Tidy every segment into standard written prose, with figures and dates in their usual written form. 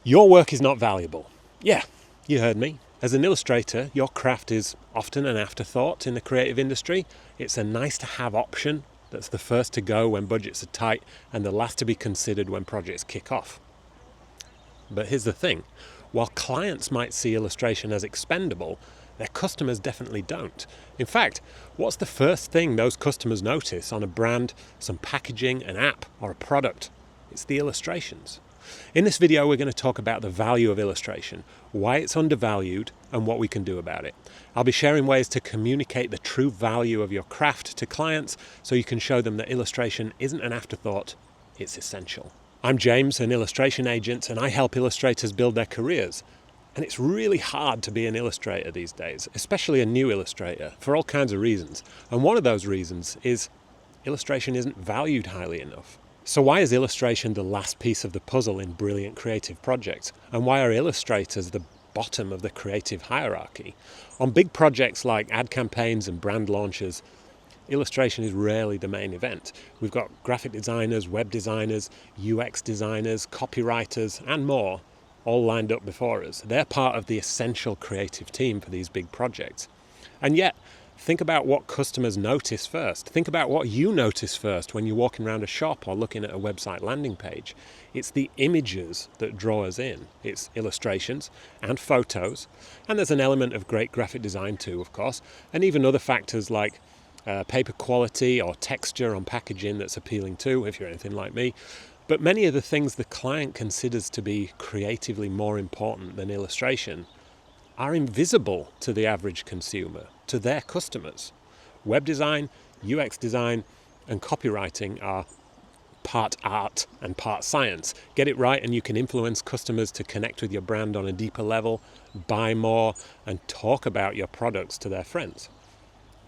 Your work is not valuable. Yeah, you heard me. As an illustrator, your craft is often an afterthought in the creative industry. It's a nice-to-have option that's the first to go when budgets are tight and the last to be considered when projects kick off. But here's the thing. While clients might see illustration as expendable, their customers definitely don't. In fact, what's the first thing those customers notice on a brand, some packaging, an app, or a product? It's the illustrations. In this video, we're going to talk about the value of illustration, why it's undervalued, and what we can do about it. I'll be sharing ways to communicate the true value of your craft to clients so you can show them that illustration isn't an afterthought, it's essential. I'm James, an illustration agent, and I help illustrators build their careers. And it's really hard to be an illustrator these days, especially a new illustrator, for all kinds of reasons. And one of those reasons is illustration isn't valued highly enough. So why is illustration the last piece of the puzzle in brilliant creative projects? And why are illustrators the bottom of the creative hierarchy? On big projects like ad campaigns and brand launches, illustration is rarely the main event. We've got graphic designers, web designers, UX designers, copywriters, and more all lined up before us. They're part of the essential creative team for these big projects. And yet, think about what customers notice first. Think about what you notice first when you're walking around a shop or looking at a website landing page. It's the images that draw us in. It's illustrations and photos. And there's an element of great graphic design too, of course, and even other factors like paper quality or texture on packaging that's appealing too, if you're anything like me. But many of the things the client considers to be creatively more important than illustration are invisible to the average consumer, to their customers. Web design, UX design, and copywriting are part art and part science. Get it right and you can influence customers to connect with your brand on a deeper level, buy more, and talk about your products to their friends.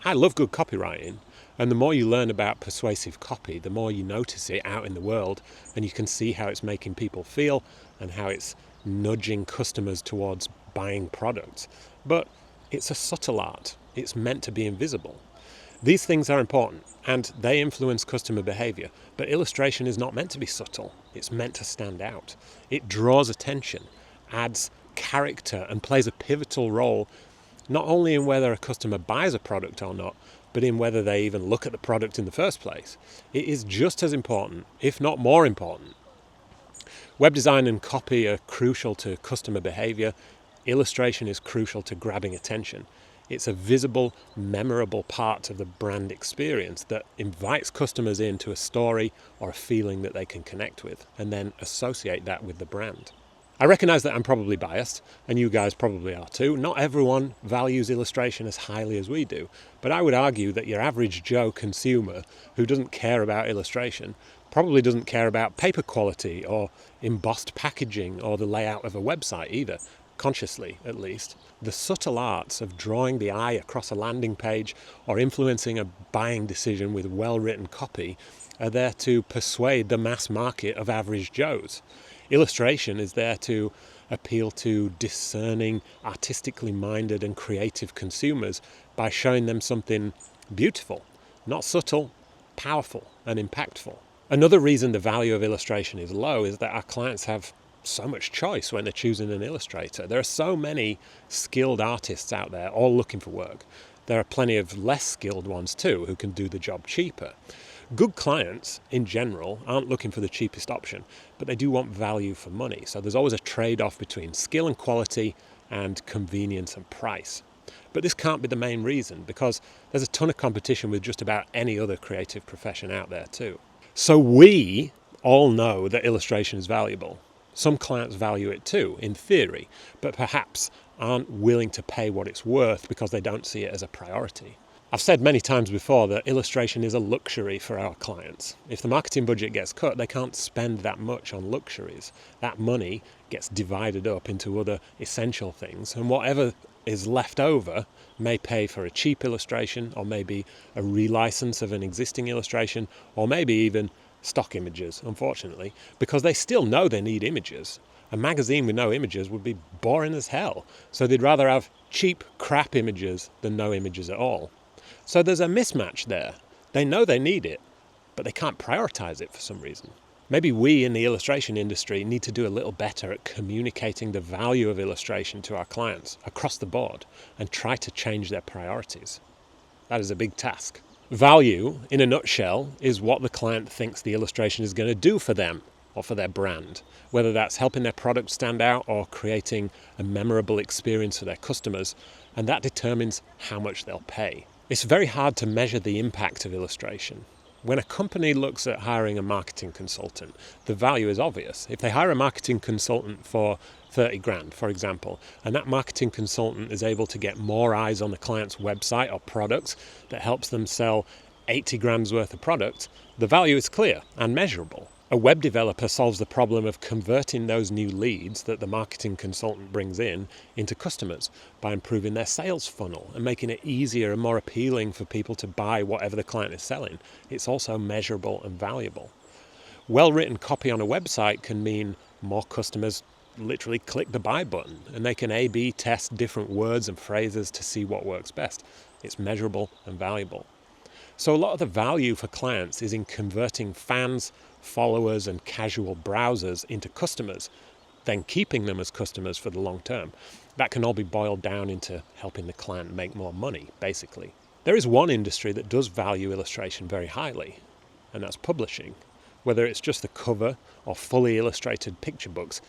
I love good copywriting, and the more you learn about persuasive copy, the more you notice it out in the world, and you can see how it's making people feel and how it's nudging customers towards buying products. But it's a subtle art. It's meant to be invisible. These things are important, and they influence customer behavior, but illustration is not meant to be subtle. It's meant to stand out. It draws attention, adds character, and plays a pivotal role not only in whether a customer buys a product or not, but in whether they even look at the product in the first place. It is just as important, if not more important. Web design and copy are crucial to customer behavior. Illustration is crucial to grabbing attention. It's a visible, memorable part of the brand experience that invites customers into a story or a feeling that they can connect with, and then associate that with the brand. I recognize that I'm probably biased, and you guys probably are too. Not everyone values illustration as highly as we do, but I would argue that your average Joe consumer who doesn't care about illustration probably doesn't care about paper quality or embossed packaging or the layout of a website either, consciously at least. The subtle arts of drawing the eye across a landing page or influencing a buying decision with well-written copy are there to persuade the mass market of average Joes. Illustration is there to appeal to discerning, artistically minded and creative consumers by showing them something beautiful, not subtle, powerful and impactful. Another reason the value of illustration is low is that our clients have so much choice when they're choosing an illustrator. There are so many skilled artists out there all looking for work. There are plenty of less skilled ones too who can do the job cheaper. Good clients, in general, aren't looking for the cheapest option, but they do want value for money. So there's always a trade-off between skill and quality and convenience and price. But this can't be the main reason, because there's a ton of competition with just about any other creative profession out there too. So we all know that illustration is valuable. Some clients value it too, in theory, but perhaps aren't willing to pay what it's worth because they don't see it as a priority. I've said many times before that illustration is a luxury for our clients. If the marketing budget gets cut, they can't spend that much on luxuries. That money gets divided up into other essential things, and whatever is left over may pay for a cheap illustration, or maybe a relicense of an existing illustration, or maybe even stock images, unfortunately, because they still know they need images. A magazine with no images would be boring as hell, so they'd rather have cheap crap images than no images at all. So there's a mismatch there. They know they need it, but they can't prioritize it for some reason. Maybe we in the illustration industry need to do a little better at communicating the value of illustration to our clients across the board and try to change their priorities. That is a big task. Value, in a nutshell, is what the client thinks the illustration is going to do for them or for their brand, whether that's helping their product stand out or creating a memorable experience for their customers, and that determines how much they'll pay. It's very hard to measure the impact of illustration. When a company looks at hiring a marketing consultant, the value is obvious. If they hire a marketing consultant for 30 grand, for example, and that marketing consultant is able to get more eyes on the client's website or product that helps them sell 80 grams worth of product, the value is clear and measurable. A web developer solves the problem of converting those new leads that the marketing consultant brings in into customers by improving their sales funnel and making it easier and more appealing for people to buy whatever the client is selling. It's also measurable and valuable. Well-written copy on a website can mean more customers literally click the buy button, and they can A/B test different words and phrases to see what works best. It's measurable and valuable. So a lot of the value for clients is in converting fans, followers and casual browsers into customers, then keeping them as customers for the long term. That can all be boiled down into helping the client make more money, basically. There is one industry that does value illustration very highly, and that's publishing. Whether it's just the cover or fully illustrated picture books,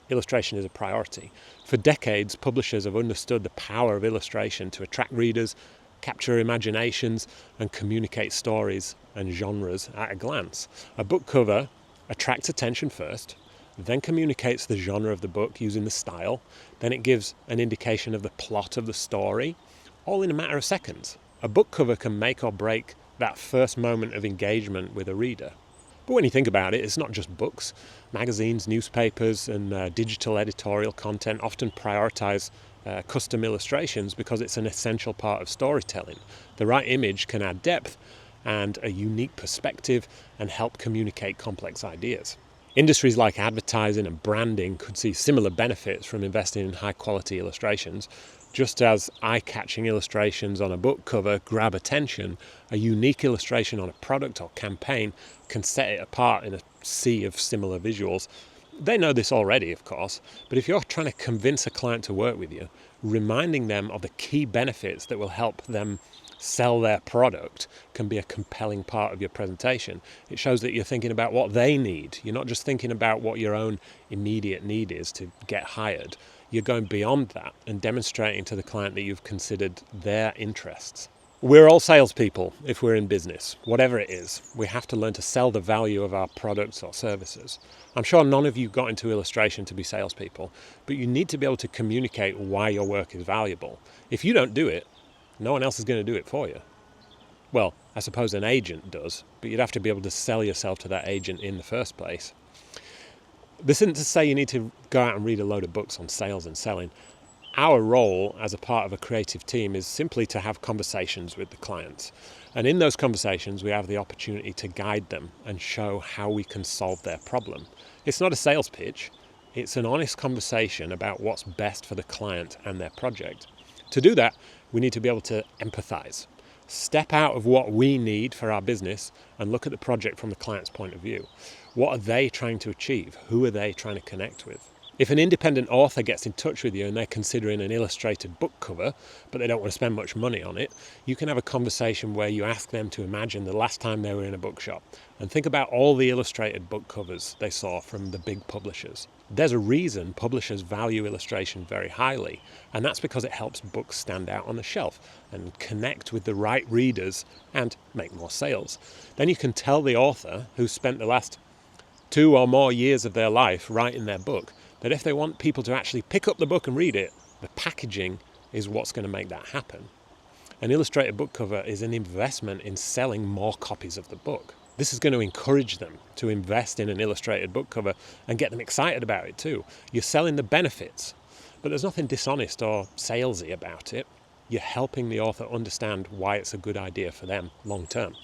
illustration is a priority. For decades, publishers have understood the power of illustration to attract readers, capture imaginations, and communicate stories and genres at a glance. A book cover attracts attention first, then communicates the genre of the book using the style, then it gives an indication of the plot of the story, all in a matter of seconds. A book cover can make or break that first moment of engagement with a reader. But when you think about it, it's not just books. Magazines, newspapers, and digital editorial content often prioritize custom illustrations because it's an essential part of storytelling. The right image can add depth and a unique perspective and help communicate complex ideas. Industries like advertising and branding could see similar benefits from investing in high-quality illustrations. Just as eye-catching illustrations on a book cover grab attention, a unique illustration on a product or campaign can set it apart in a sea of similar visuals. They know this already, of course, but if you're trying to convince a client to work with you, reminding them of the key benefits that will help them sell their product can be a compelling part of your presentation. It shows that you're thinking about what they need. You're not just thinking about what your own immediate need is to get hired. You're going beyond that and demonstrating to the client that you've considered their interests. We're all salespeople if we're in business, whatever it is. We have to learn to sell the value of our products or services. I'm sure none of you got into illustration to be salespeople, but you need to be able to communicate why your work is valuable. If you don't do it, no one else is going to do it for you. Well, I suppose an agent does, but you'd have to be able to sell yourself to that agent in the first place. This isn't to say you need to go out and read a load of books on sales and selling. Our role as a part of a creative team is simply to have conversations with the clients. And in those conversations, we have the opportunity to guide them and show how we can solve their problem. It's not a sales pitch. It's an honest conversation about what's best for the client and their project. To do that, we need to be able to empathize. Step out of what we need for our business and look at the project from the client's point of view. What are they trying to achieve? Who are they trying to connect with? If an independent author gets in touch with you and they're considering an illustrated book cover, but they don't want to spend much money on it, you can have a conversation where you ask them to imagine the last time they were in a bookshop and think about all the illustrated book covers they saw from the big publishers. There's a reason publishers value illustration very highly, and that's because it helps books stand out on the shelf and connect with the right readers and make more sales. Then you can tell the author who spent the last 2 or more years of their life writing their book that if they want people to actually pick up the book and read it, the packaging is what's going to make that happen. An illustrated book cover is an investment in selling more copies of the book. This is going to encourage them to invest in an illustrated book cover and get them excited about it too. You're selling the benefits, but there's nothing dishonest or salesy about it. You're helping the author understand why it's a good idea for them long term.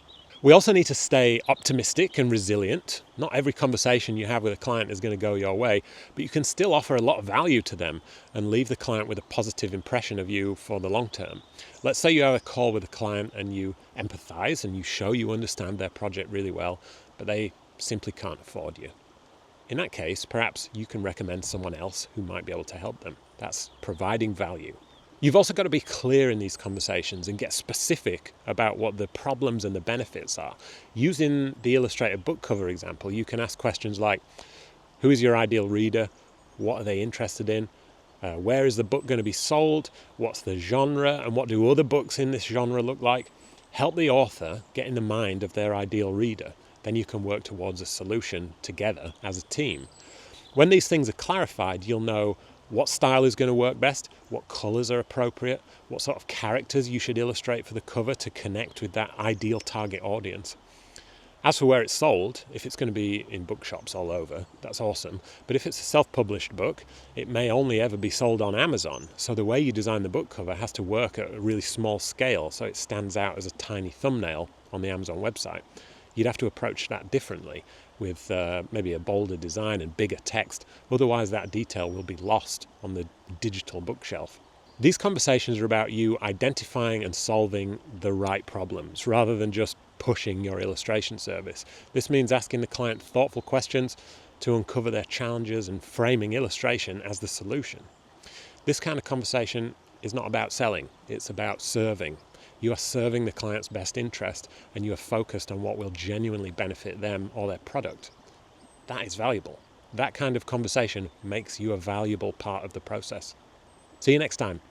We also need to stay optimistic and resilient. Not every conversation you have with a client is going to go your way, but you can still offer a lot of value to them and leave the client with a positive impression of you for the long term. Let's say you have a call with a client and you empathize and you show you understand their project really well, but they simply can't afford you. In that case, perhaps you can recommend someone else who might be able to help them. That's providing value. You've also got to be clear in these conversations and get specific about what the problems and the benefits are. Using the Illustrator book cover example, you can ask questions like, who is your ideal reader? What are they interested in? Where is the book going to be sold? What's the genre? And what do other books in this genre look like? Help the author get in the mind of their ideal reader. Then you can work towards a solution together as a team. When these things are clarified, you'll know what style is going to work best, what colours are appropriate, what sort of characters you should illustrate for the cover to connect with that ideal target audience. As for where it's sold, if it's going to be in bookshops all over, that's awesome. But if it's a self-published book, it may only ever be sold on Amazon. So the way you design the book cover has to work at a really small scale so it stands out as a tiny thumbnail on the Amazon website. You'd have to approach that differently with maybe a bolder design and bigger text. Otherwise, that detail will be lost on the digital bookshelf. These conversations are about you identifying and solving the right problems rather than just pushing your illustration service. This means asking the client thoughtful questions to uncover their challenges and framing illustration as the solution. This kind of conversation is not about selling, it's about serving. You are serving the client's best interest and you are focused on what will genuinely benefit them or their product. That is valuable. That kind of conversation makes you a valuable part of the process. See you next time.